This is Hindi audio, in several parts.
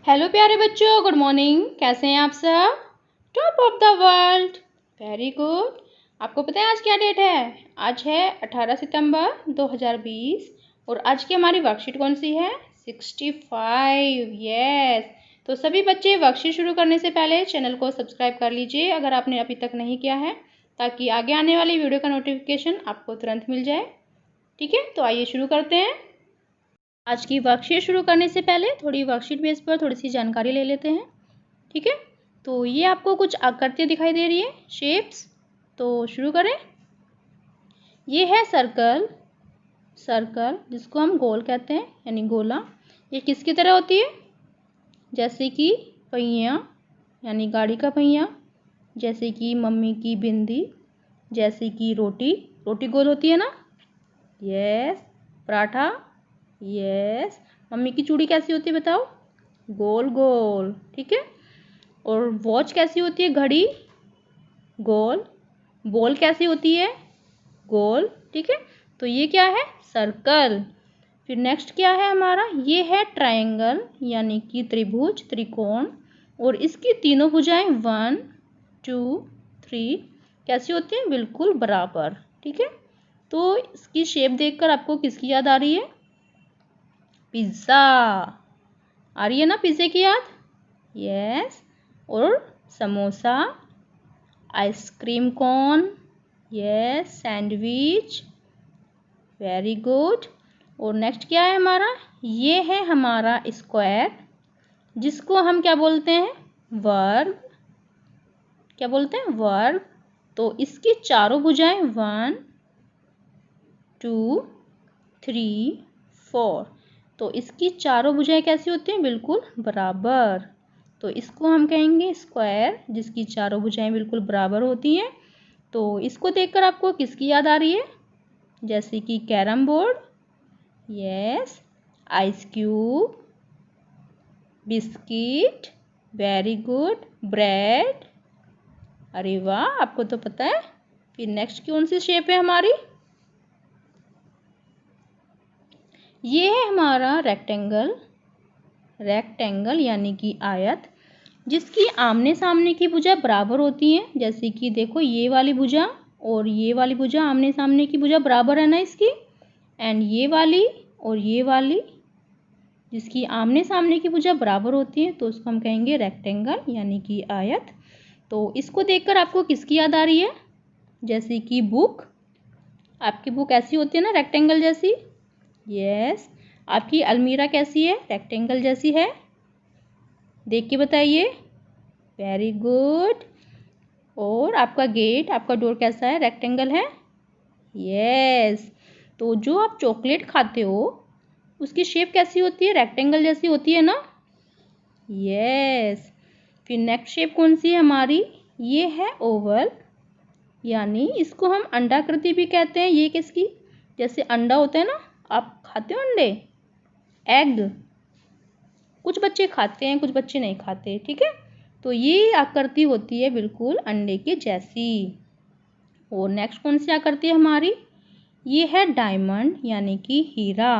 हेलो प्यारे बच्चों, गुड मॉर्निंग। कैसे हैं आप सब? Top of the world. Very good. आपको पता है आज क्या डेट है? आज है 18 सितंबर 2020 और आज की हमारी वर्कशीट कौन सी है? 65। यस। तो सभी बच्चे वर्कशीट शुरू करने से पहले चैनल को सब्सक्राइब कर लीजिए अगर आपने अभी तक नहीं किया है, ताकि आगे आने वाली वीडियो का नोटिफिकेशन आपको तुरंत मिल जाए। ठीक है, तो आइए शुरू करते हैं। आज की वर्कशीट शुरू करने से पहले थोड़ी वर्कशीट बेस पर थोड़ी सी जानकारी ले लेते हैं। ठीक है, तो ये आपको कुछ आकृतियाँ दिखाई दे रही है, शेप्स। तो शुरू करें। ये है सर्कल। सर्कल जिसको हम गोल कहते हैं, यानी गोला। ये किसकी तरह होती है? जैसे कि पहिया, यानी गाड़ी का पहिया। जैसे कि मम्मी की बिंदी। जैसे कि रोटी। रोटी गोल होती है ना? यस। पराठा। यस। मम्मी की चूड़ी कैसी होती है बताओ? गोल गोल। ठीक है। और वॉच कैसी होती है? घड़ी। गोल। बॉल कैसी होती है? गोल। ठीक है, तो ये क्या है? सर्कल। फिर नेक्स्ट क्या है हमारा? ये है ट्रायंगल, यानी कि त्रिभुज, त्रिकोण। और इसकी तीनों भुजाएं 1 2 3 कैसी होती हैं? बिल्कुल बराबर। ठीक है, तो इसकी शेप देखकर आपको किसकी याद आ रही है? पिज़्ज़ा। आ रही है ना पिज़्ज़े की याद? यस। और samosa. Ice cream cone. Yes. Sandwich. Very good. और नेक्स्ट क्या है हमारा? ये है हमारा स्क्वायर, जिसको हम क्या बोलते हैं? वर्ग। क्या बोलते हैं? वर्ग। तो इसकी चारों भुजाएं 1 2 3 4। तो इसकी चारों भुजाएं कैसी होती हैं? बिल्कुल बराबर। तो इसको हम कहेंगे स्क्वायर, जिसकी चारों भुजाएं बिल्कुल बराबर होती हैं। तो इसको देखकर आपको किसकी याद आ रही है? जैसे कि carrom board. Yes. Ice cube. Biscuit. Very good. Bread. अरे वाह, आपको तो पता है। फिर नेक्स्ट कौन सी शेप है हमारी? ये है हमारा रेक्टेंगल। रेक्टेंगल यानी कि आयत, जिसकी आमने सामने की भुजा बराबर होती हैं। जैसे कि देखो, ये वाली भुजा और ये वाली भुजा, आमने सामने की भुजा बराबर है ना इसकी। एंड ये वाली और ये वाली, जिसकी आमने सामने की भुजा बराबर होती है, तो उसको हम कहेंगे रेक्टेंगल यानी कि आयत। तो इसको देखकर आपको किसकी याद आ रही है? जैसे कि बुक। आपकी बुक ऐसी होती है ना, रेक्टेंगल जैसी। यस। आपकी अलमीरा कैसी है? रेक्टेंगल जैसी है। देख के बताइए। Very good. और आपका गेट, आपका डोर कैसा है? रेक्टेंगल है। यस। तो जो आप चॉकलेट खाते हो, उसकी शेप कैसी होती है? रेक्टेंगल जैसी होती है ना? यस। फिर नेक्स्ट शेप कौन सी है हमारी? ये है ओवल, यानी इसको हम अंडाकृति भी कहते हैं। ये किसकी? जैसे अंडा होता है ना, आप खाते हो अंडे? एग। कुछ बच्चे खाते हैं, कुछ बच्चे नहीं खाते। ठीक है, तो ये आकृति होती है बिल्कुल अंडे के जैसी। और नेक्स्ट कौन सी आकृति है हमारी? ये है डायमंड, यानी कि हीरा।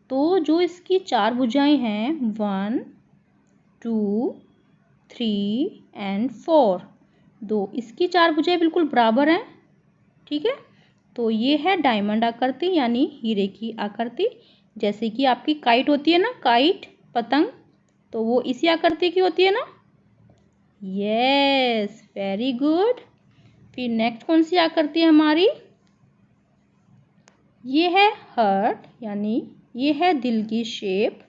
तो जो इसकी चार भुजाएं हैं 1 2 3 एंड 4, दो इसकी चार भुजाएं बिल्कुल बराबर हैं। ठीक है, तो ये है डायमंड आकृति, यानी हीरे की आकृति। जैसे कि आपकी काइट होती है ना, काइट, पतंग, तो वो इसी आकृति की होती है ना? Yes, very good. फिर नेक्स्ट कौन सी आकृति है हमारी? ये है हार्ट, यानी ये है दिल की शेप।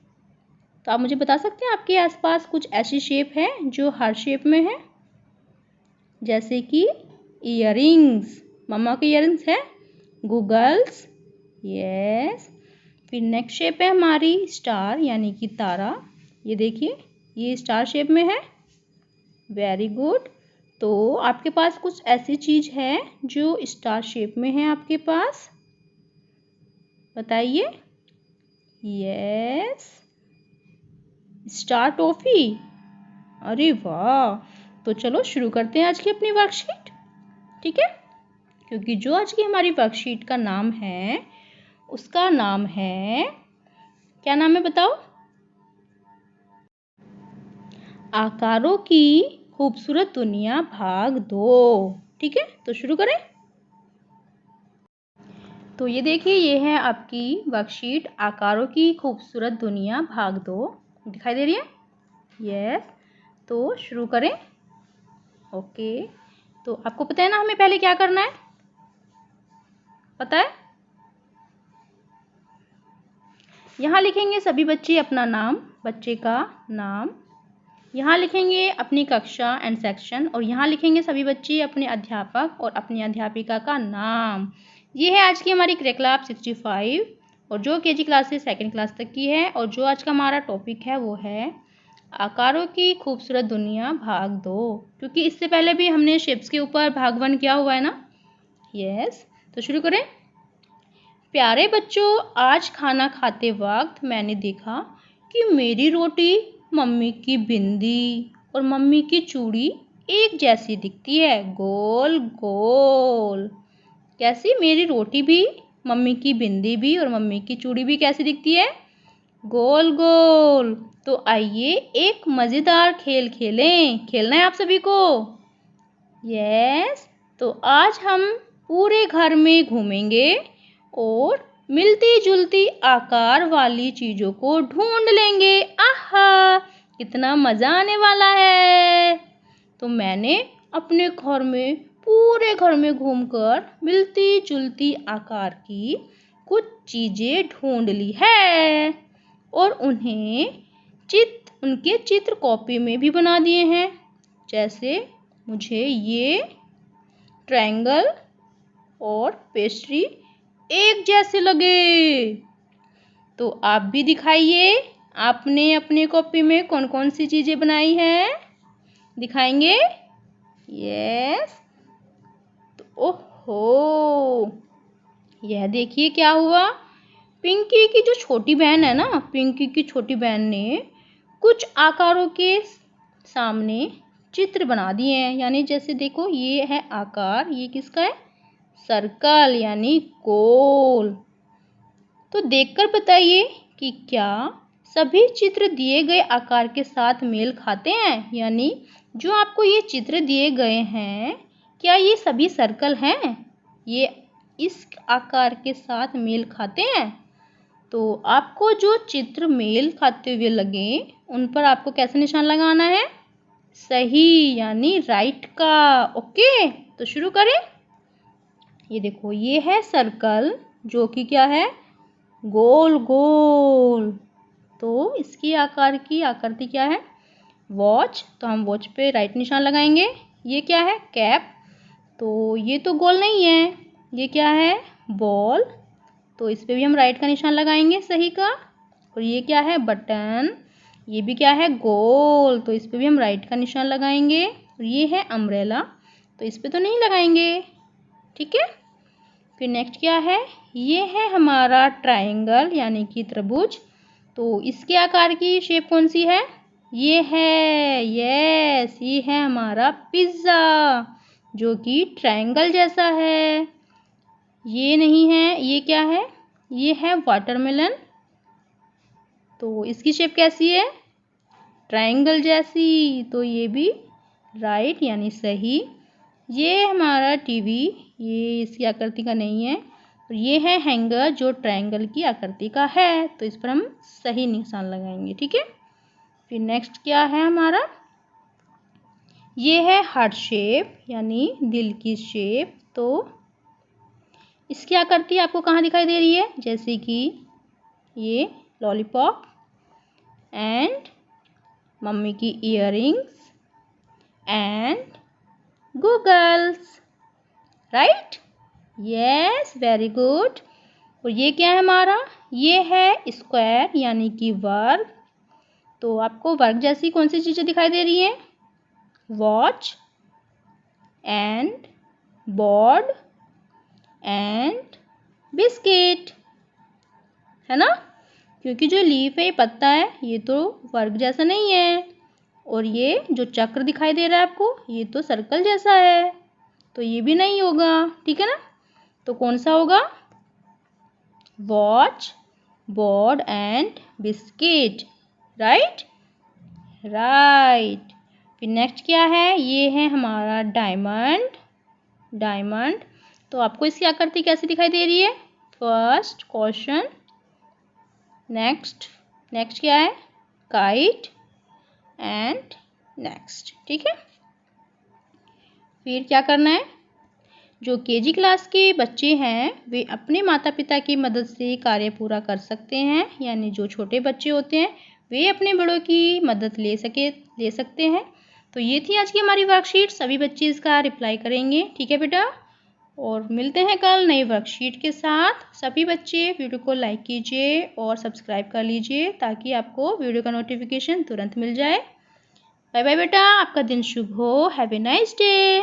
तो आप मुझे बता सकते हैं आपके आसपास कुछ ऐसी शेप है जो हार्ट शेप में है? जैसे कि इयररिंग्स, मम्मा के इयररिंग्स है। गूगल्स। यस। फिर नेक्स्ट शेप है हमारी स्टार, यानी कि तारा। ये देखिए, ये स्टार शेप में है। Very good. तो आपके पास कुछ ऐसी चीज है जो स्टार शेप में है आपके पास? बताइए। Yes, star toffee. अरे वाह, तो चलो शुरू करते हैं आज की अपनी वर्कशीट। ठीक है, क्योंकि जो आज की हमारी वर्कशीट का नाम है, उसका नाम है, क्या नाम है बताओ? आकारों की खूबसूरत दुनिया भाग 2। ठीक है, तो शुरू करें। तो ये देखिए, ये है आपकी वर्कशीट आकारों की खूबसूरत दुनिया भाग 2। दिखाई दे रही है? यस। तो शुरू करें। ओके, तो आपको पता है ना हमें पहले क्या करना है? पता है? यहाँ लिखेंगे सभी बच्चे अपना नाम, बच्चे का नाम। यहाँ लिखेंगे अपनी कक्षा एंड सेक्शन, और यहाँ लिखेंगे सभी बच्चे अपने अध्यापक और अपनी अध्यापिका का नाम। ये है आज की हमारी क्रिकलाब 65, और जो केजी क्लास से सेकंड क्लास तक की है। और जो आज का हमारा टॉपिक है वो है आकारों की खूबसूरत दुनिया भाग 2, क्योंकि इससे पहले भी हमने शेप्स के ऊपर भाग 1 किया हुआ है ना। यस, तो शुरू करें। प्यारे बच्चों, आज खाना खाते वक्त मैंने देखा कि मेरी रोटी मम्मी की बिंदी और मम्मी की चूड़ी एक जैसी दिखती है, गोल गोल। कैसी? मेरी रोटी भी, मम्मी की बिंदी भी और मम्मी की चूड़ी भी कैसी दिखती है? गोल गोल। तो आइए एक मज़ेदार खेल खेलें। खेलना है आप सभी को? यस। तो आज हम पूरे घर में घूमेंगे और मिलती जुलती आकार वाली चीज़ों को ढूंढ लेंगे। आहा, कितना मज़ा आने वाला है। तो मैंने अपने घर में, पूरे घर में घूमकर मिलती जुलती आकार की कुछ चीज़ें ढूंढ ली है, और उनके चित्र कॉपी में भी बना दिए हैं। जैसे मुझे ये ट्रायंगल और पेस्ट्री एक जैसे लगे। तो आप भी दिखाइए, आपने अपने कॉपी में कौन कौन सी चीज़ें बनाई हैं? दिखाएंगे? यस। तो ओहो, यह देखिए क्या हुआ। पिंकी की जो छोटी बहन है ना, पिंकी की छोटी बहन ने कुछ आकारों के सामने चित्र बना दिए हैं। यानी जैसे देखो, ये है आकार, ये किसका है? सर्कल यानी गोल। तो देखकर बताइए कि क्या सभी चित्र दिए गए आकार के साथ मेल खाते हैं? यानी जो आपको ये चित्र दिए गए हैं, क्या ये सभी सर्कल हैं? ये इस आकार के साथ मेल खाते हैं? तो आपको जो चित्र मेल खाते हुए लगे, उन पर आपको कैसे निशान लगाना है? सही यानी राइट का। ओके, तो शुरू करें। ये देखो, ये है सर्कल, जो कि क्या है? गोल गोल। तो इसकी आकार की आकृति क्या है? वॉच। तो हम वॉच पे राइट निशान लगाएंगे। ये क्या है? कैप। तो ये तो गोल नहीं है, ये क्या है? बॉल। तो इस पे भी हम राइट का निशान लगाएंगे, सही का। और ये क्या है? बटन। ये भी क्या है? गोल। तो इस पे भी हम राइट का निशान लगाएंगे। और ये है अम्ब्रेला, तो इस पे तो नहीं लगाएंगे। ठीक है। फिर नेक्स्ट क्या है? ये है हमारा ट्रायंगल यानी कि त्रिभुज। तो इसके आकार की शेप कौन सी है? ये है, यस, ये है हमारा पिज़्ज़ा, जो कि ट्रायंगल जैसा है। ये नहीं है, ये क्या है? ये है वाटरमेलन। तो इसकी शेप कैसी है? ट्रायंगल जैसी। तो ये भी राइट यानी सही। ये हमारा टीवी, ये इसकी आकृति का नहीं है। और ये है हैंगर, जो ट्रायंगल की आकृति का है। तो इस पर हम सही निशान लगाएंगे। ठीक है। फिर नेक्स्ट क्या है हमारा? ये है हार्ट शेप यानी दिल की शेप। तो इसकी आकृति आपको कहाँ दिखाई दे रही है? जैसे कि ये लॉलीपॉप एंड मम्मी की earrings and goggles. Right? Yes, very good. और ये क्या है हमारा? ये है स्क्वायर यानी कि वर्ग। तो आपको वर्ग जैसी कौन सी चीज़ें दिखाई दे रही हैं? Watch and board and biscuit, है ना? क्योंकि जो लीफ है, ये पत्ता है, ये तो वर्ग जैसा नहीं है। और ये जो चक्र दिखाई दे रहा है आपको, ये तो सर्कल जैसा है। तो ये भी नहीं होगा। ठीक है ना? तो कौन सा होगा? Watch, board and biscuit. Right? Right. फिर नेक्स्ट क्या है, ये है हमारा डायमंड। डायमंड, तो आपको इसकी आकृति कैसी दिखाई दे रही है? First question. नेक्स्ट, नेक्स्ट क्या है? Kite and next. ठीक है, फिर क्या करना है? जो केजी क्लास के बच्चे हैं वे अपने माता पिता की मदद से कार्य पूरा कर सकते हैं, यानी जो छोटे बच्चे होते हैं वे अपने बड़ों की मदद ले सकते हैं। तो ये थी आज की हमारी वर्कशीट। सभी बच्चे इसका रिप्लाई करेंगे। ठीक है बेटा, और मिलते हैं कल नई वर्कशीट के साथ। सभी बच्चे वीडियो को लाइक कीजिए और सब्सक्राइब कर लीजिए ताकि आपको वीडियो का नोटिफिकेशन तुरंत मिल जाए। बाय बाय बेटा, आपका दिन शुभ हो। Have a nice day.